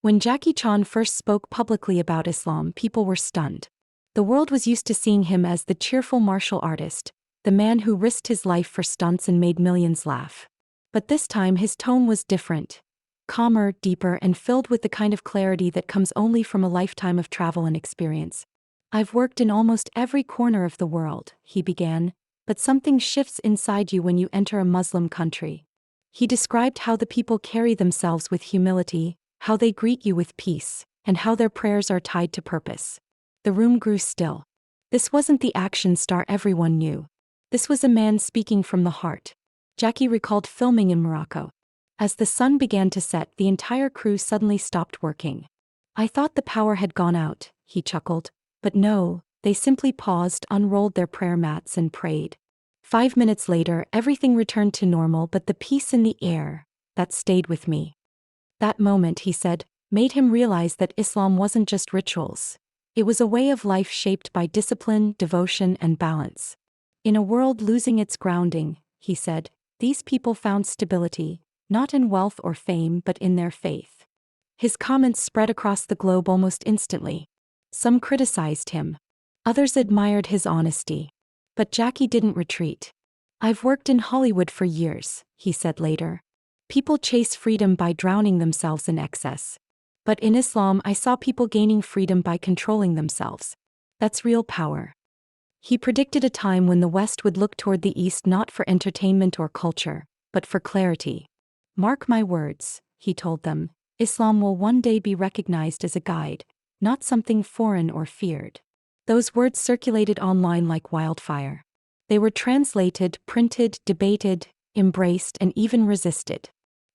When Jackie Chan first spoke publicly about Islam, people were stunned. The world was used to seeing him as the cheerful martial artist, the man who risked his life for stunts and made millions laugh. But this time his tone was different. Calmer, deeper, and filled with the kind of clarity that comes only from a lifetime of travel and experience. "I've worked in almost every corner of the world," he began, "but something shifts inside you when you enter a Muslim country." He described how the people carry themselves with humility, how they greet you with peace, and how their prayers are tied to purpose. The room grew still. This wasn't the action star everyone knew. This was a man speaking from the heart. Jackie recalled filming in Morocco. As the sun began to set, the entire crew suddenly stopped working. "I thought the power had gone out," he chuckled. "But no, they simply paused, unrolled their prayer mats and prayed." 5 minutes later, everything returned to normal, but the peace in the air, that stayed with me. That moment, he said, made him realize that Islam wasn't just rituals. It was a way of life shaped by discipline, devotion, and balance. In a world losing its grounding, he said, these people found stability, not in wealth or fame but in their faith. His comments spread across the globe almost instantly. Some criticized him. Others admired his honesty. But Jackie didn't retreat. "I've worked in Hollywood for years," he said later. "People chase freedom by drowning themselves in excess. But in Islam, I saw people gaining freedom by controlling themselves. That's real power." He predicted a time when the West would look toward the East not for entertainment or culture, but for clarity. "Mark my words," he told them, "Islam will one day be recognized as a guide, not something foreign or feared." Those words circulated online like wildfire. They were translated, printed, debated, embraced, and even resisted.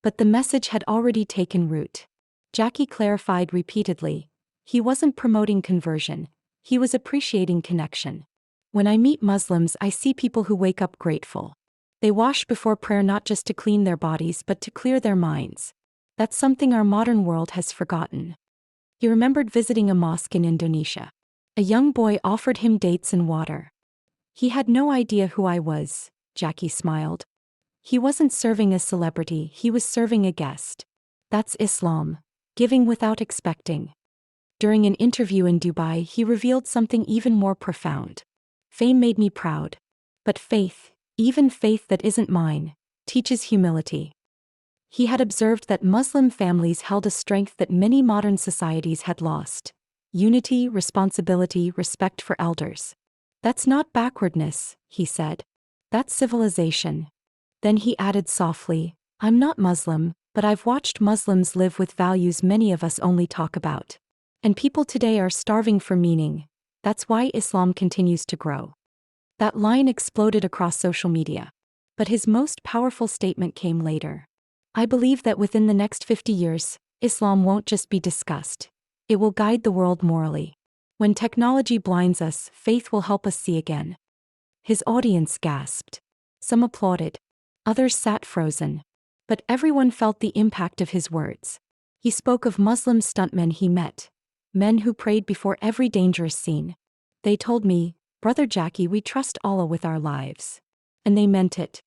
But the message had already taken root. Jackie clarified repeatedly. He wasn't promoting conversion. He was appreciating connection. "When I meet Muslims, I see people who wake up grateful. They wash before prayer not just to clean their bodies but to clear their minds. That's something our modern world has forgotten." He remembered visiting a mosque in Indonesia. A young boy offered him dates and water. "He had no idea who I was," Jackie smiled. He wasn't serving a celebrity, he was serving a guest. That's Islam. Giving without expecting. During an interview in Dubai, he revealed something even more profound. "Fame made me proud. But faith, even faith that isn't mine, teaches humility." He had observed that Muslim families held a strength that many modern societies had lost. Unity, responsibility, respect for elders. "That's not backwardness," he said. "That's civilization." Then he added softly, "I'm not Muslim, but I've watched Muslims live with values many of us only talk about. And people today are starving for meaning. That's why Islam continues to grow." That line exploded across social media. But his most powerful statement came later. "I believe that within the next 50 years, Islam won't just be discussed. It will guide the world morally. When technology blinds us, faith will help us see again." His audience gasped. Some applauded. Others sat frozen. But everyone felt the impact of his words. He spoke of Muslim stuntmen he met. Men who prayed before every dangerous scene. "They told me, 'Brother Jackie, we trust Allah with our lives.' And they meant it."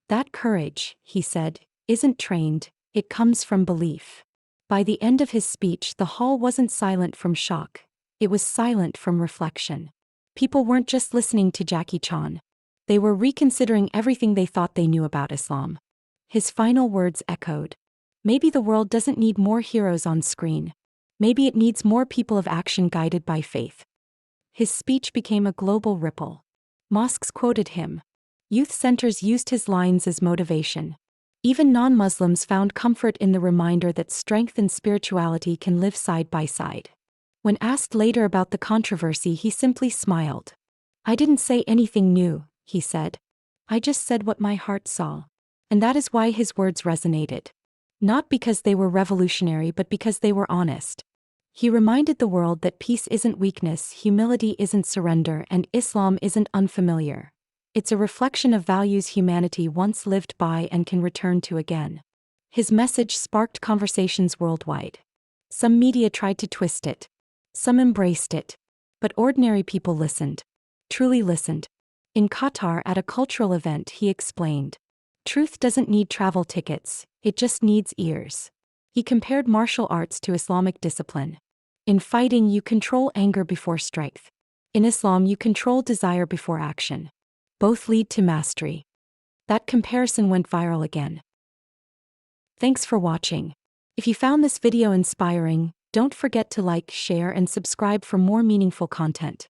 "That courage," he said, "isn't trained, it comes from belief." By the end of his speech, the hall wasn't silent from shock. It was silent from reflection. People weren't just listening to Jackie Chan. They were reconsidering everything they thought they knew about Islam. His final words echoed. "Maybe the world doesn't need more heroes on screen. Maybe it needs more people of action guided by faith." His speech became a global ripple. Mosques quoted him. Youth centers used his lines as motivation. Even non-Muslims found comfort in the reminder that strength and spirituality can live side by side. When asked later about the controversy, he simply smiled. "I didn't say anything new," he said. "I just said what my heart saw." And that is why his words resonated. Not because they were revolutionary, but because they were honest. He reminded the world that peace isn't weakness, humility isn't surrender, and Islam isn't unfamiliar. It's a reflection of values humanity once lived by and can return to again. His message sparked conversations worldwide. Some media tried to twist it. Some embraced it. But ordinary people listened. Truly listened. In Qatar at a cultural event, he explained, "Truth doesn't need travel tickets, it just needs ears." He compared martial arts to Islamic discipline. In fighting, you control anger before strength. In Islam, you control desire before action. Both lead to mastery. That comparison went viral again. Thanks for watching. If you found this video inspiring, don't forget to like, share, and subscribe for more meaningful content.